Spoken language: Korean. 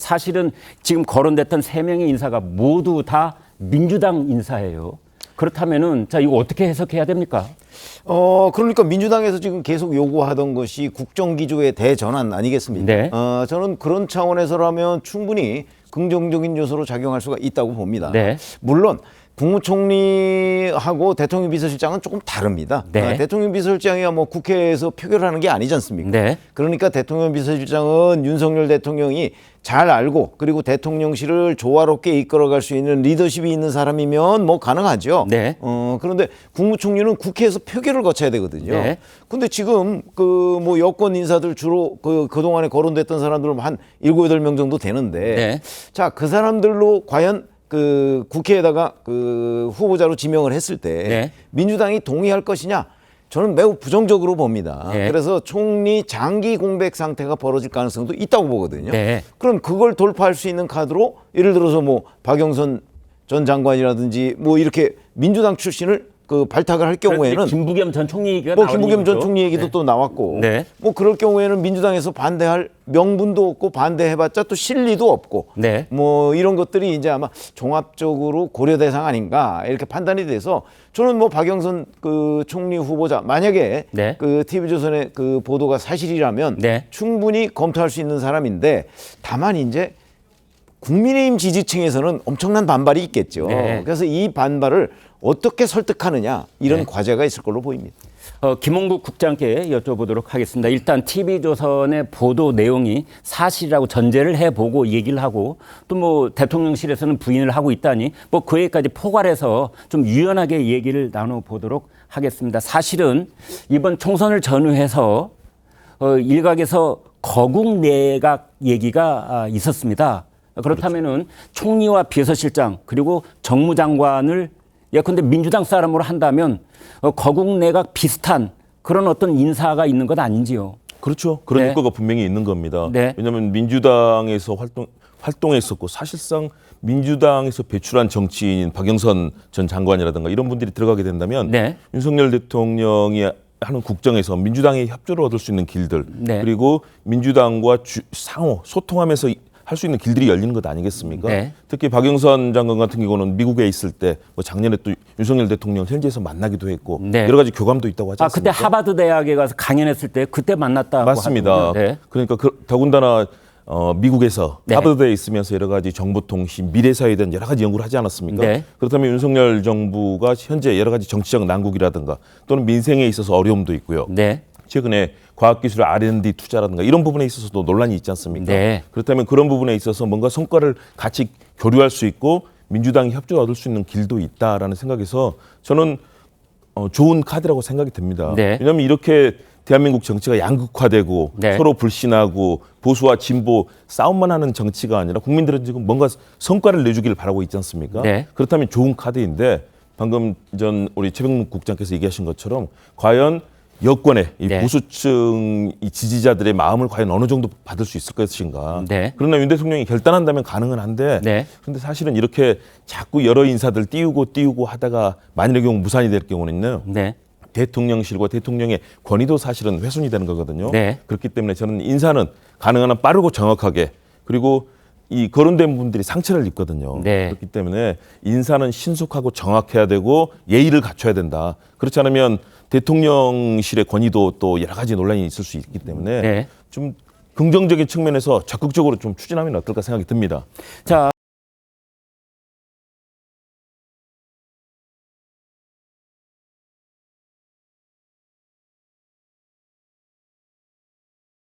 사실은 지금 거론됐던 3명의 인사가 모두 다 민주당 인사예요. 그렇다면은 자 이거 어떻게 해석해야 됩니까? 그러니까 민주당에서 지금 계속 요구하던 것이 국정기조의 대전환 아니겠습니까? 네. 저는 그런 차원에서라면 충분히 긍정적인 요소로 작용할 수가 있다고 봅니다. 네. 물론 국무총리하고 대통령 비서실장은 조금 다릅니다. 네. 대통령 비서실장이야 뭐 국회에서 표결하는 게 아니지 않습니까? 네. 그러니까 대통령 비서실장은 윤석열 대통령이 잘 알고 그리고 대통령실을 조화롭게 이끌어갈 수 있는 리더십이 있는 사람이면 뭐 가능하죠. 네. 그런데 국무총리는 국회에서 표결을 거쳐야 되거든요. 네. 근데 지금 그 뭐 여권 인사들 주로 그동안에 거론됐던 사람들은 한 7, 8명 정도 되는데 네. 자, 그 사람들로 과연 그 국회에다가 그 후보자로 지명을 했을 때 네. 민주당이 동의할 것이냐? 저는 매우 부정적으로 봅니다. 네. 그래서 총리 장기 공백 상태가 벌어질 가능성도 있다고 보거든요. 네. 그럼 그걸 돌파할 수 있는 카드로 예를 들어서 뭐 박영선 전 장관이라든지 뭐 이렇게 민주당 출신을 그 발탁을 할 경우에는 김부겸 전 총리 얘기가 뭐 나오는 김부겸 전 얘기죠. 총리 얘기도 네. 또 나왔고 네. 뭐 그럴 경우에는 민주당에서 반대할 명분도 없고 반대해봤자 또 실리도 없고 네. 뭐 이런 것들이 이제 아마 종합적으로 고려 대상 아닌가 이렇게 판단이 돼서 저는 뭐 박영선 그 총리 후보자 만약에 네. 그 TV조선의 그 보도가 사실이라면 네. 충분히 검토할 수 있는 사람인데 다만 이제 국민의힘 지지층에서는 엄청난 반발이 있겠죠. 네. 그래서 이 반발을 어떻게 설득하느냐 이런 네. 과제가 있을 걸로 보입니다. 김홍국 국장께 여쭤보도록 하겠습니다. 일단 TV조선의 보도 내용이 사실이라고 전제를 해보고 얘기를 하고 또 뭐 대통령실에서는 부인을 하고 있다니 뭐 그 얘기까지 포괄해서 좀 유연하게 얘기를 나눠보도록 하겠습니다. 사실은 이번 총선을 전후해서 일각에서 거국 내각 얘기가 있었습니다. 그렇다면은 총리와 비서실장 그리고 정무장관을 예컨대 민주당 사람으로 한다면 거국 내각 비슷한 그런 어떤 인사가 있는 것 아닌지요? 그렇죠. 그런 네. 효과가 분명히 있는 겁니다. 네. 왜냐하면 민주당에서 활동했었고 사실상 민주당에서 배출한 정치인인 박영선 전 장관이라든가 이런 분들이 들어가게 된다면 네. 윤석열 대통령이 하는 국정에서 민주당의 협조를 얻을 수 있는 길들 네. 그리고 민주당과 상호 소통하면서 할 수 있는 길들이 열리는 것 아니겠습니까? 네. 특히 박영선 장관 같은 경우는 미국에 있을 때 뭐 작년에 또 윤석열 대통령 현지에서 만나기도 했고 네. 여러 가지 교감도 있다고 하지 그때 않습니까? 하버드 대학에 가서 강연했을 때 그때 만났다고 맞습니다. 하더군요. 네. 그러니까 더군다나 미국에서 네. 하버드에 있으면서 여러 가지 정보통신, 미래사회에 대한 여러 가지 연구를 하지 않았습니까? 네. 그렇다면 윤석열 정부가 현재 여러 가지 정치적 난국이라든가 또는 민생에 있어서 어려움도 있고요. 네. 최근에 과학기술 R&D 투자라든가 이런 부분에 있어서도 논란이 있지 않습니까? 네. 그렇다면 그런 부분에 있어서 뭔가 성과를 같이 교류할 수 있고 민주당이 협조를 얻을 수 있는 길도 있다라는 생각에서 저는 좋은 카드라고 생각이 됩니다. 네. 왜냐하면 이렇게 대한민국 정치가 양극화되고 네. 서로 불신하고 보수와 진보 싸움만 하는 정치가 아니라 국민들은 지금 뭔가 성과를 내주기를 바라고 있지 않습니까? 네. 그렇다면 좋은 카드인데 방금 전 우리 최병묵 국장께서 얘기하신 것처럼 과연 여권의 이 네. 보수층 이 지지자들의 마음을 과연 어느 정도 받을 수 있을 것인가. 네. 그러나 윤 대통령이 결단한다면 가능은 한데 네. 그런데 사실은 이렇게 자꾸 여러 인사들 띄우고 하다가 만일의 경우 무산이 될 경우는요. 네. 대통령실과 대통령의 권위도 사실은 훼손이 되는 거거든요. 네. 그렇기 때문에 저는 인사는 가능한 한 빠르고 정확하게 그리고 이 거론된 분들이 상처를 입거든요. 네. 그렇기 때문에 인사는 신속하고 정확해야 되고 예의를 갖춰야 된다. 그렇지 않으면 대통령실의 권위도 또 여러 가지 논란이 있을 수 있기 때문에 네. 좀 긍정적인 측면에서 적극적으로 좀 추진하면 어떨까 생각이 듭니다. 자.